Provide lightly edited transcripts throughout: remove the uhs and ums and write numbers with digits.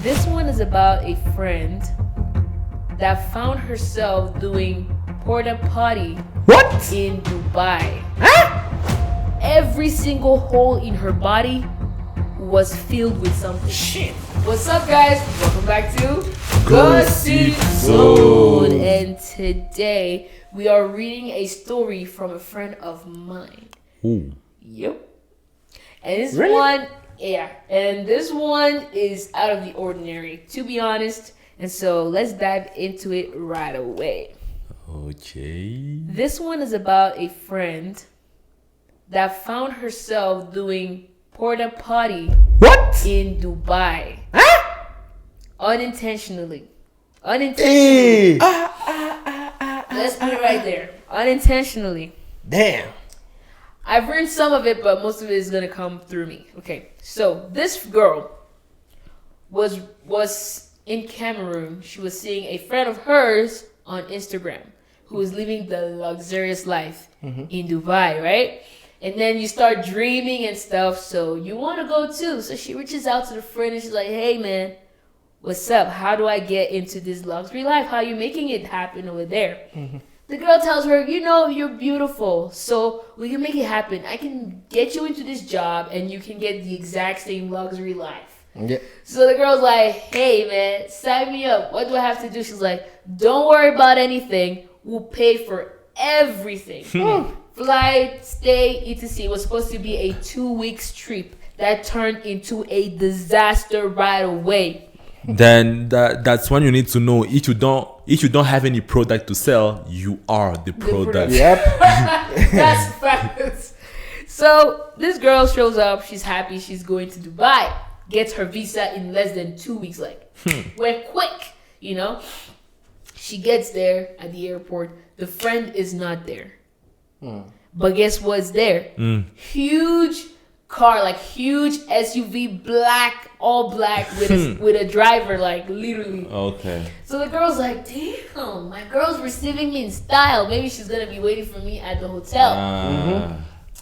This one is about a friend that found herself doing porta potty What? in Dubai. Huh? Every single hole in her body was filled with something. Shit. What's up, guys? Welcome back to Gossip Zone. Zone. And today we are reading a story from a friend of mine. Ooh. Yep. And this Really? one, yeah. And this one is out of the ordinary, to be honest. And so let's dive into it right away. Okay. This one is about a friend that found herself doing porta potty What? in Dubai. Huh? Unintentionally. Hey. Let's put it right there. Unintentionally. Damn. I've written some of it, but most of it is gonna come through me. Okay, so this girl was in Cameroon. She was seeing a friend of hers on Instagram who was living the luxurious life in Dubai, right? And then you start dreaming and stuff, so you want to go too. So she reaches out to the friend and she's like, "Hey man, what's up? How do I get into this luxury life? How are you making it happen over there?" The girl tells her, "You know, you're beautiful, so we can make it happen. I can get you into this job and you can get the exact same luxury life." Yeah. So the girl's like, "Hey man, sign me up. What do I have to do?" She's like, "Don't worry about anything. We'll pay for everything. Flight, stay, etc." It was supposed to be a 2 week trip that turned into a disaster right away. Then that's when you need to know if you don't have any product to sell, you are the product. Yep. That's facts. So this girl shows up. She's happy. She's going to Dubai. Gets her visa in less than 2 weeks. Like, went quick, you know. She gets there at the airport. The friend is not there. But guess what's there? Huge car, like huge SUV, black, all black, with a driver, like literally. Okay. So the girl's like, "Damn, my girl's receiving me in style. Maybe she's gonna be waiting for me at the hotel."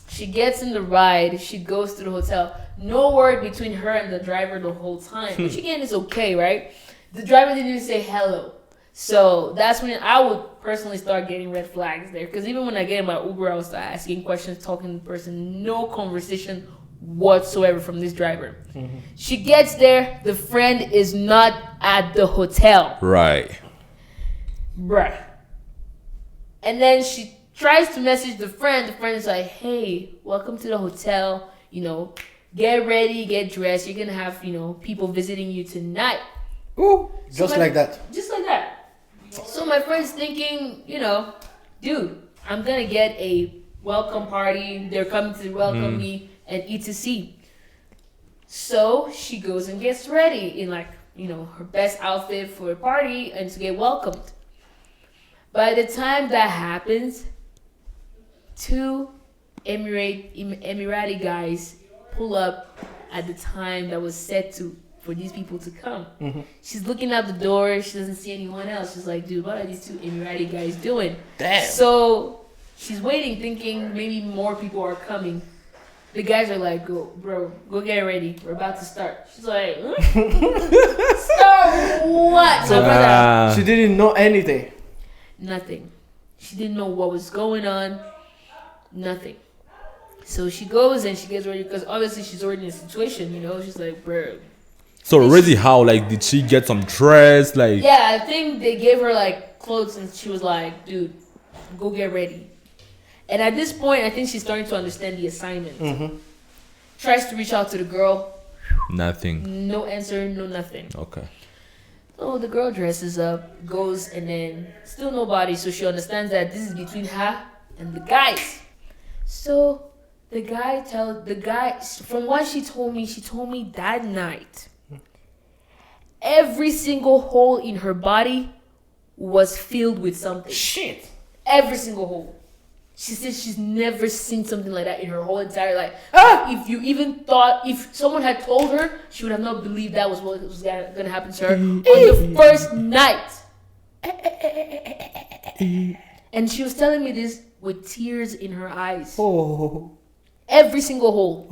She gets in the ride. She goes to the hotel. No word between her and the driver the whole time. Which again is okay, right? The driver didn't even say hello. So that's when I would personally start getting red flags there. Because even when I get in my Uber, I was asking questions, talking to the person. No conversation whatsoever from this driver. She gets there. The friend is not at the hotel. Right. Bruh. And then she tries to message the friend. The friend is like, "Hey, welcome to the hotel. You know, get ready, get dressed. You're going to have, you know, people visiting you tonight." Ooh, So just like that. Just like that. So my friend's thinking, you know, dude, I'm going to get a welcome party. They're coming to welcome me and etc. So she goes and gets ready in, like, you know, her best outfit for a party and to get welcomed. By the time that happens, two Emirati guys pull up at the time that was set for these people to come. She's looking out the door. She doesn't see anyone else. She's like, "Dude, what are these two Emirati guys doing?" Damn. So she's waiting, thinking maybe more people are coming. The guys are like, "Go get ready. We're about to start." She's like, "Start what?" So My brother, she didn't know anything. nothing. She didn't know what was going on. Nothing. So she goes and she gets ready because obviously she's already in a situation, you know. She's like, "Bro." So already how, like, did she get some dress? Like, Yeah, I think they gave her like clothes and she was like, "Dude, go get ready." And at this point, I think she's starting to understand the assignment. Tries to reach out to the girl. nothing. No answer, no nothing. Okay. So the girl dresses up, goes, and then still nobody. So she understands that this is between her and the guys. So the guy from what she told me that night, every single hole in her body was filled with something. Shit. Every single hole. She says she's never seen something like that in her whole entire life. If someone had told her, she would have not believed that was what was gonna happen to her on the first night. And she was telling me this with tears in her eyes. Oh. Every single hole.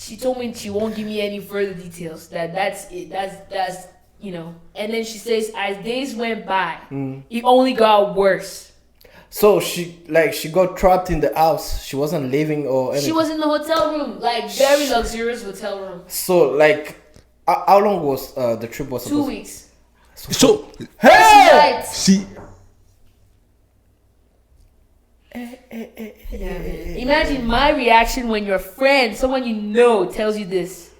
she told me she won't give me any further details. That's it. That's you know. And then she says, as days went by, it only got worse. So she got trapped in the house. She wasn't leaving or anything. She was in the hotel room, like very luxurious hotel room. So like, how long was the trip was 2 weeks. So Hey! she Yeah, man. Imagine my reaction when your friend, someone you know, tells you this.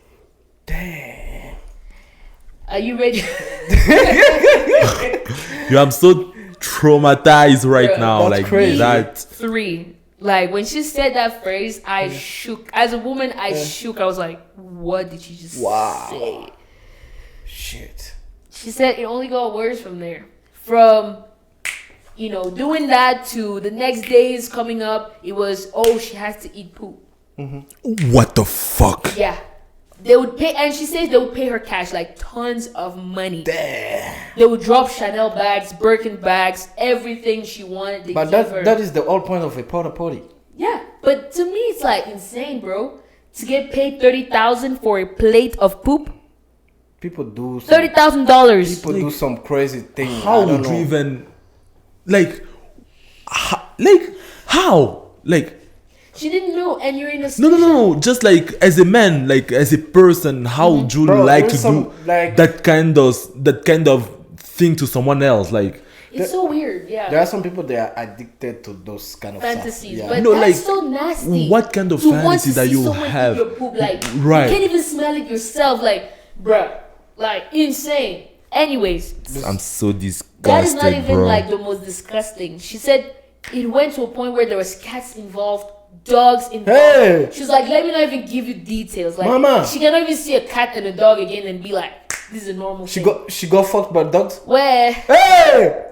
Damn. Are you ready? I'm so traumatized right Bro, now. that's Like crazy. that. 3. Like when she said that phrase, I shook. As a woman, I shook. I was like, what did she just say? Shit. She said it only got worse from there. From, you know, doing that to the next days coming up, it was, oh, she has to eat poop. What the fuck? Yeah. They would pay, and she says they would pay her cash, like tons of money. Damn. They would drop Chanel bags, Birkin bags, everything she wanted. They But give her. that is the whole point of a porta potty. Yeah, but to me, it's like insane, bro. To get paid $30,000 for a plate of poop. People do some, $30,000. people do some crazy thing. How I don't would you know. even how? Like She didn't know, and you're in a no. Just like as a man, like as a person, how would you Bro, like to there's do some, like- that kind of thing to someone else? Like It's so weird, yeah. There are some people that are addicted to those kind of Fantasies, stuff. but No, that's like, so nasty. what kind of to want fantasy to that see you someone eat have? your poop, like Right. you can't even smell it yourself, like, bruh, like insane. Anyways, I'm so that is disgusted, not even bro. like the most disgusting. She said it went to a point where there was cats involved, dogs involved. Hey! She was like, let me not even give you details. Like, Mama! she cannot even see a cat and a dog again and be like, this is a normal She thing. got fucked by dogs. Where Hey!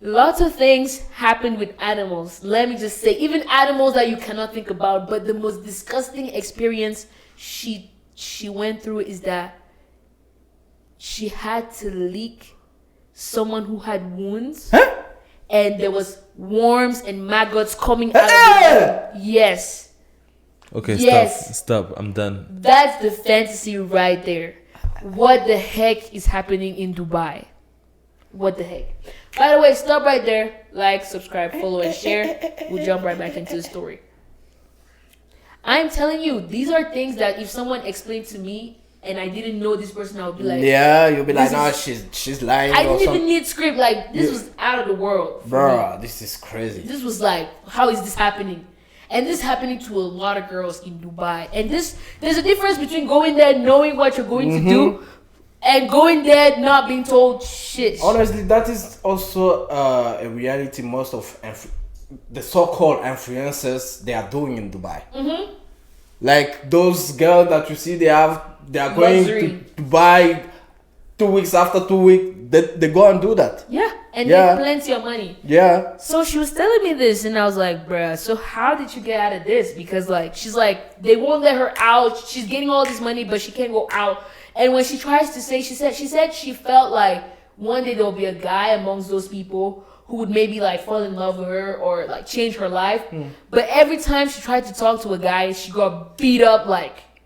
lots of things happen with animals. Let me just say, even animals that you cannot think about. But the most disgusting experience she went through is that she had to lick someone who had wounds, Huh? and there was worms and maggots coming out Hey! of it. Yes, Okay, Yes. stop. I'm done. that's the fantasy right there. What the heck is happening in Dubai? What the heck? By the way, stop right there. Like, subscribe, follow, and share. We'll jump right back into the story. I'm telling you, these are things that if someone explained to me and I didn't know this person, I would be like, Yeah, you'll be like, This nah, is- she's lying I or didn't even something. need script. Like, this was out of the world. for me. Bruh, this is crazy. This was like, how is this happening? And this is happening to a lot of girls in Dubai. And there's a difference between going there knowing what you're going to do and going there not being told shit. Honestly, that is also a reality most of the so-called influencers they are doing in Dubai. Like those girls that you see, they are going Luxury. to Dubai 2 weeks after 2 weeks. They go and do that. Yeah, and Yeah. make plenty of money. Yeah. So she was telling me this, and I was like, bruh, so how did you get out of this? Because, like, she's like, they won't let her out. She's getting all this money, but she can't go out. And when she tries to say, she said she felt like one day there'll be a guy amongst those people who would maybe, like, fall in love with her or, like, change her life. But every time she tried to talk to a guy, she got beat up,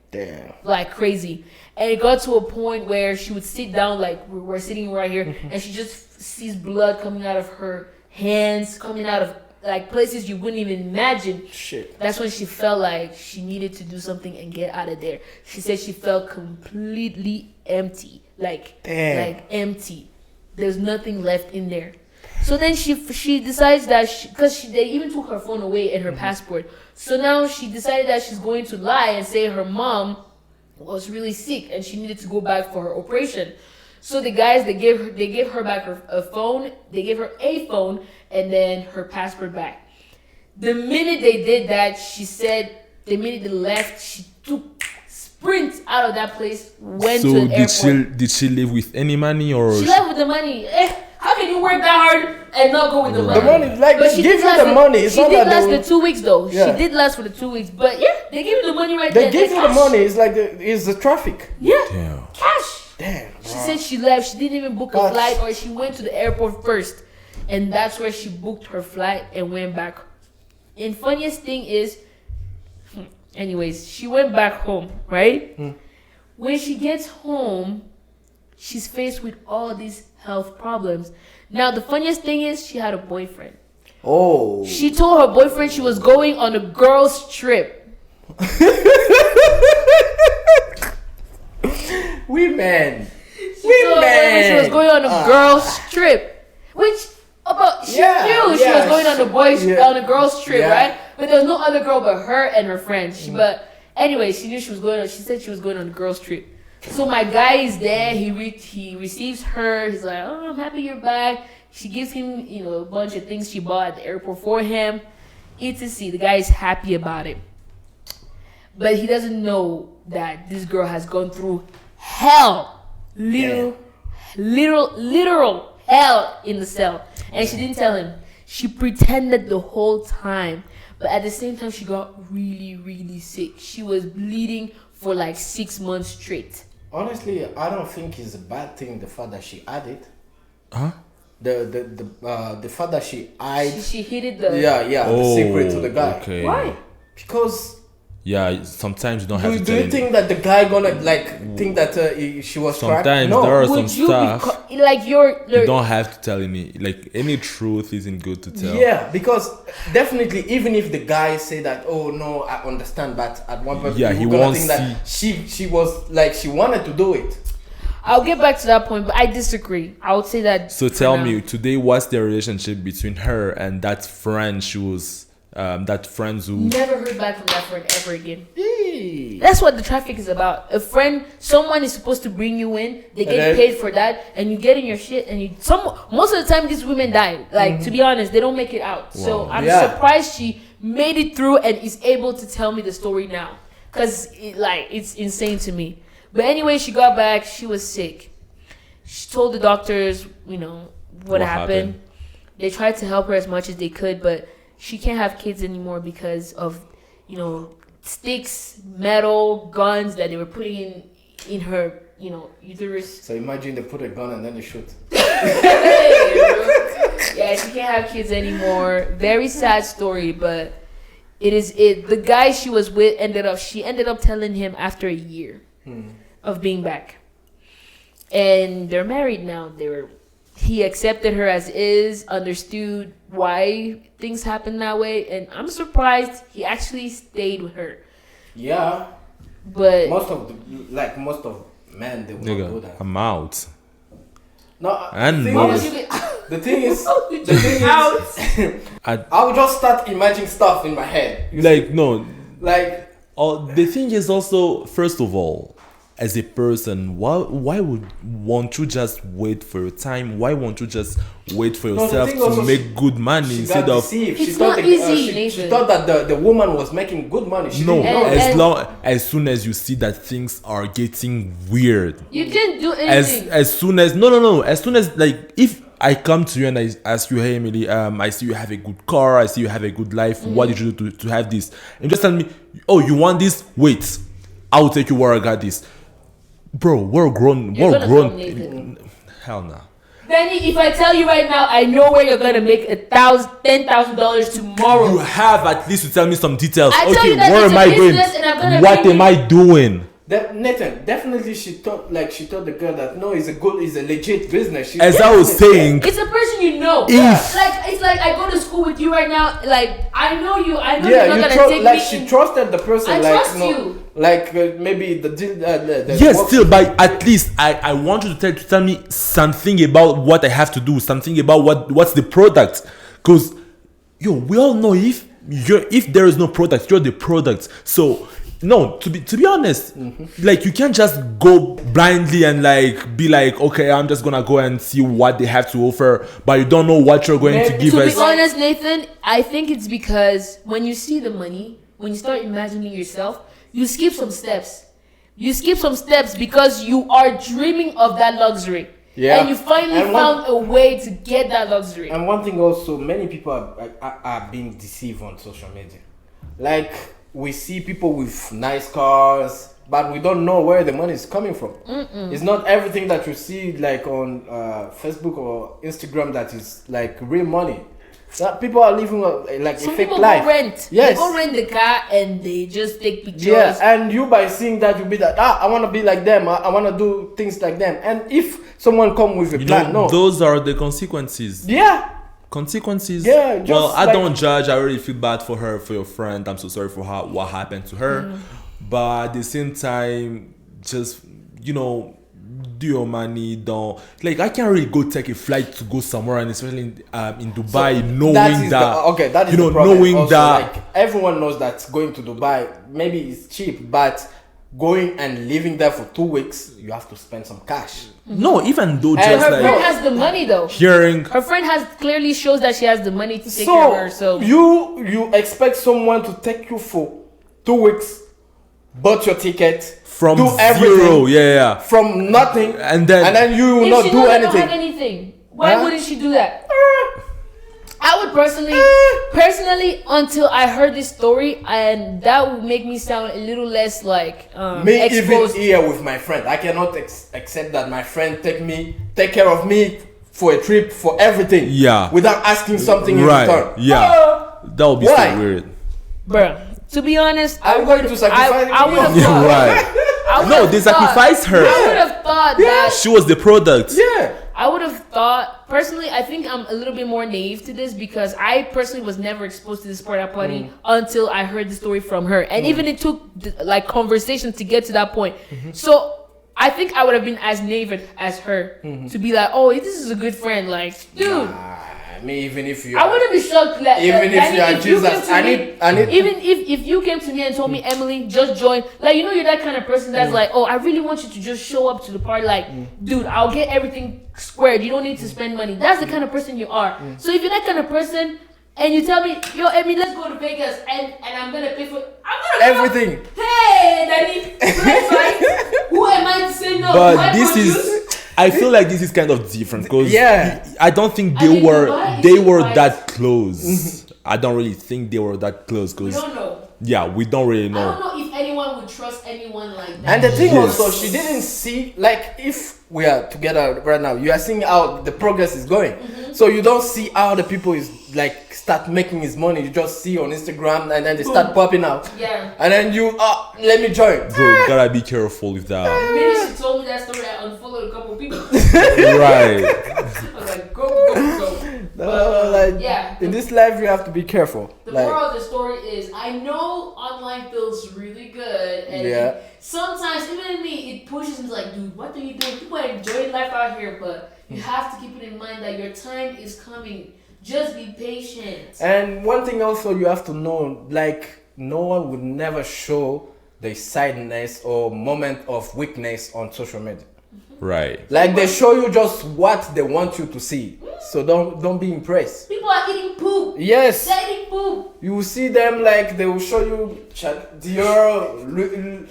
Damn. like crazy. And it got to a point where she would sit down, like we're sitting right here, and she just sees blood coming out of her hands, coming out of like places you wouldn't even imagine. Shit. That's when she felt like she needed to do something and get out of there. She said she felt completely empty, like empty. There's nothing left in there. So then she decides that because they even took her phone away and her passport. So now she decided that she's going to lie and say her mom was really sick and she needed to go back for her operation. So the guys, they gave her back a phone. They gave her a phone and then her passport back. The minute they did that, she said the minute they left, she sprint out of that place, went to an airport. did she leave with any money or She left with the money. How can you work that hard and not go with the money? The money, like, But they she give did you last the money. It's she not did that last they the 2 weeks though. Yeah. She did last for the 2 weeks. But yeah, they gave you the money right They there. give you the cash. money. It's like it's the traffic. Yeah, Damn. cash. Damn. She said she left. She didn't even book a That's- flight, or she went to the airport first, and that's where she booked her flight and went back. And funniest thing is, Anyways, she went back home, right? When she gets home, she's faced with all these health problems. Now, the funniest thing is she had a boyfriend. Oh. She told her boyfriend she was going on a girls' trip. Women. She told her boyfriend she was going on a girls' trip. Which, she knew she was going on a girls' trip, right? But there was no other girl but her and her friend. But anyway, she knew she was going on. She said she was going on a girls' trip. So my guy is there. He receives her. He's like, "Oh, I'm happy you're back." She gives him, a bunch of things she bought at the airport for him. etc. The guy is happy about it, but he doesn't know that this girl has gone through hell, literal hell in the cell, and she didn't tell him. She pretended the whole time, but at the same time, she got really, really sick. She was bleeding for like 6 months straight. Honestly, I don't think it's a bad thing, the fact that she added. Huh? The fact that she hid. She hid it. The secret to the guy. Okay. Why? Because. Yeah, sometimes you don't have to do tell you think that the guy gonna think that she was sometimes cracked? No. there are Would some you stuff you don't have to tell any truth isn't good to tell. Yeah, because definitely, even if the guy say that, oh no, I understand, but at one point, Yeah, he gonna wants think that she was like she wanted to do it. I'll get back to that point, but I disagree. I would say that. So tell me today, what's the relationship between her and that friend she was? That friend who Never heard back from that friend ever again. That's what the traffic is about. A friend, someone is supposed to bring you in. They get paid for that, and you get in your shit. And most of the time, these women die. Like to be honest, they don't make it out. Wow. So I'm surprised she made it through and is able to tell me the story now, because it's insane to me. But anyway, she got back. She was sick. She told the doctors, what happened. They tried to help her as much as they could, but she can't have kids anymore because of, sticks, metal, guns that they were putting in her, uterus. So imagine they put a gun and then they shoot. Yeah, she can't have kids anymore. Very sad story, but the guy she was with ended up telling him after a year of being back. And they're married now. He accepted her as is, understood why things happen that way, and I'm surprised he actually stayed with her. Yeah, but most of men they will do that. I'm out. No, And the thing is, I will just start imagining stuff in my head. The thing is also, first of all, as a person, why won't you just wait for your time? Why won't you just wait for yourself to make good money instead of? It's not easy. She thought that the woman was making good money. As soon as you see that things are getting weird, you didn't do anything. As soon as if I come to you and I ask you, hey Emily, I see you have a good car, I see you have a good life. What did you do to have this? And just tell me, oh, you want this? Wait, I'll take you where I got this. Bro, we're grown. Hell no. Benny, if I tell you right now, I know where you're gonna make $10,000 tomorrow. You have at least to tell me some details. Okay, where am I going? What am I doing? Nathan, definitely she thought the girl that no, it's a legit business. As I was saying, it's a person you know. It's like I go to school with you right now. Like I know you. I know you're not gonna take me. She trusted the person. I trust you. Maybe the yes, still, but at least I want you to tell me something about what I have to do, something about what's the product, because we all know if there is no product, you're the product. So no, to be honest, you can't just go blindly and be like, okay, I'm just gonna go and see what they have to offer, but you don't know what you're going to give us. To be honest, Nathan, I think it's because when you see the money, when you start imagining yourself, you skip some steps. You skip some steps because you are dreaming of that luxury. Yeah. And you finally found a way to get that luxury. And one thing also, many people are being deceived on social media. We see people with nice cars, but we don't know where the money is coming from. It's not everything that you see on Facebook or Instagram that is real money. People are living like Some a fake people life. go rent. Yes. They go rent the car and they just take pictures. Yeah, and you by seeing that you be like, I want to be like them. I want to do things like them. And if someone come with a plan, no. Those are the consequences. Yeah. Consequences. Yeah, just well, I like- don't judge. I really feel bad for her, for your friend. I'm so sorry for what happened to her. But at the same time, just do your money. Don't I can't really go take a flight to go somewhere, and especially in Dubai, knowing that that is the problem. knowing Also, that like, everyone knows that going to Dubai maybe it's cheap, but going and living there for 2 weeks, you have to spend some cash. no, even though And just Her friend like has the money though. hearing. Her friend has clearly shows that she has the money to take care of her. So you expect someone to take you for 2 weeks, bought your ticket, From do zero, everything yeah. from nothing, And then you will if not she do knows they anything. don't have anything, why Huh? wouldn't she do that? I would personally, until I heard this story, and that would make me sound a little less like Me exposed. even here with my friend, I cannot accept that my friend take care of me for a trip, for everything, Yeah. without asking something in Right, return. yeah. That would be Why? so weird. Bruh, to be honest, I'm going to sacrifice I would have you. thought. Right. I would No, have they thought- sacrificed her. I would have thought that. She was the product. Yeah. I would have thought, personally, I think I'm a little bit more naive to this because I personally was never exposed to this part of party until I heard the story from her. And even it took like conversation to get to that point. So I think I would have been as naive as her to be like, oh, this is a good friend. Like, dude, Me, even if you I wouldn't be shocked that even if Danny, you are if you Jesus, came to me- I need even if you came to me and told me, Emily, just join, like, you're that kind of person that's like, oh, I really want you to just show up to the party, like, dude, I'll get everything squared, you don't need to spend money. That's the kind of person you are. So if you're that kind of person and you tell me, yo, Emily, let's go to Vegas and I'm gonna pay for everything. Hey, Danny, that's right. Who am I to say no? But My this produce? is, I feel like this is kind of different because Yeah. I don't think I mean, Dubai they is were Dubai. that close. I don't really think they were that close We because don't know. yeah, we don't really I don't know. know if anyone would trust anyone like that. And the thing Yes. also, she didn't see, like, if we are together right now, you are seeing how the progress is going. So you don't see how the people is like start making his money. You just see on Instagram and then they start popping out. Yeah. And then you, let me join. Bro, gotta be careful with that. The minute she told me that story, I unfollowed a couple people. Right. I was like, go. Like, Yeah. in this life, you have to be careful. The Like, moral of the story is, I know online feels really good, and Yeah. sometimes even me, it pushes me like, dude, what are you doing? People are enjoying life out here, but you have to keep it in mind that your time is coming. Just be patient. and one thing also you have to know, like, no one would never show the sadness or moment of weakness on social media. Right. Like, they show you just what they want you to see. So don't be impressed. People are eating poop. Yes. They're eating poop. You will see them, like, they will show you Dior, Louis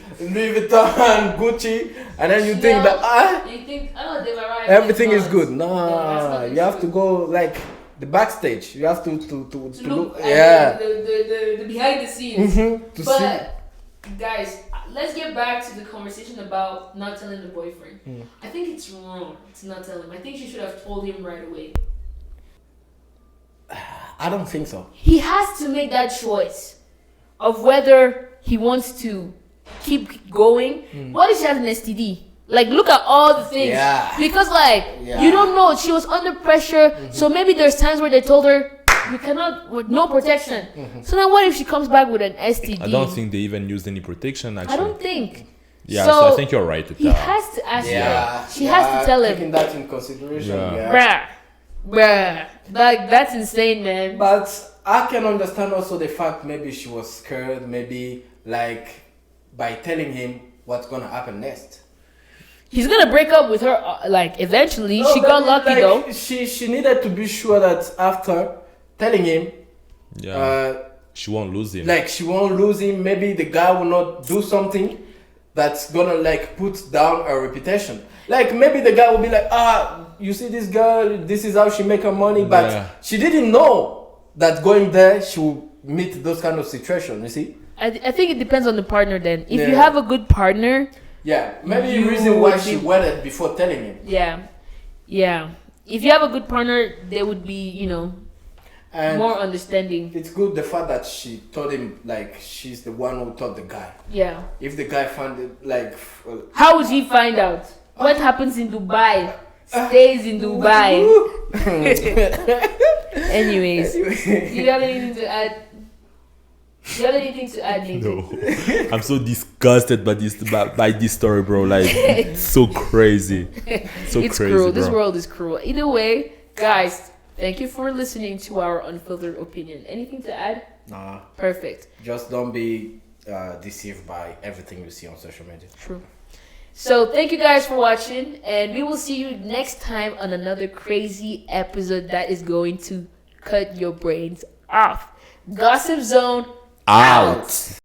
Vuitton, Gucci, and then you think Chanel. that You think, oh, they've arrived. everything is It's good. not. No, that's Nah, not you have to true. go like the backstage. You have to To look, look at yeah, the behind the scenes. to see. But guys, let's get back to the conversation about not telling the boyfriend. I think it's wrong to not tell him. I think she should have told him right away. I don't think so. He has to make that choice of whether he wants to keep going. What if she has an STD? Like, look at all the things. Yeah. Because, like, Yeah. you don't know. She was under pressure. So maybe there's times where they told her, you cannot, with no protection. So now what if she comes back with an STD? I don't think they even used any protection actually. I don't think. Yeah, so I think you're right with He that. has to ask Yeah, her. She has to tell taking him. that in consideration. Yeah. Yeah. Bruh. That's insane, man. But I can understand also the fact maybe she was scared. Maybe like by telling him what's gonna happen next. He's gonna break up with her, like, eventually. No, She but got lucky, like, though. She needed to be sure that after telling him, Yeah. She won't lose him. like she won't lose him. Maybe the guy will not do something that's gonna like put down her reputation. Like maybe the guy will be like, you see this girl, this is how she make her money, but Yeah. she didn't know that going there she will meet those kind of situations. You see? I think it depends on the partner then. If you Yeah. have a good partner, Yeah, maybe the You reason why would she be- waited before telling him. yeah. If you have a good partner, they would be, And more understanding. it's good the fact that she told him like she's the one who taught the guy. Yeah. If the guy found it like How would he find out? What happens in Dubai stays in Dubai. Anyways, you have anything to add? You have anything to add, Nathan? No, I'm so disgusted by this story, bro. Like, it's so crazy. So It's crazy, cruel. bro. This world is cruel. Either way, guys, thank you for listening to our unfiltered opinion. Anything to add? nah, Perfect. just don't be deceived by everything you see on social media. True. So thank you guys for watching, and we will see you next time on another crazy episode that is going to cut your brains off. Gossip Zone Out.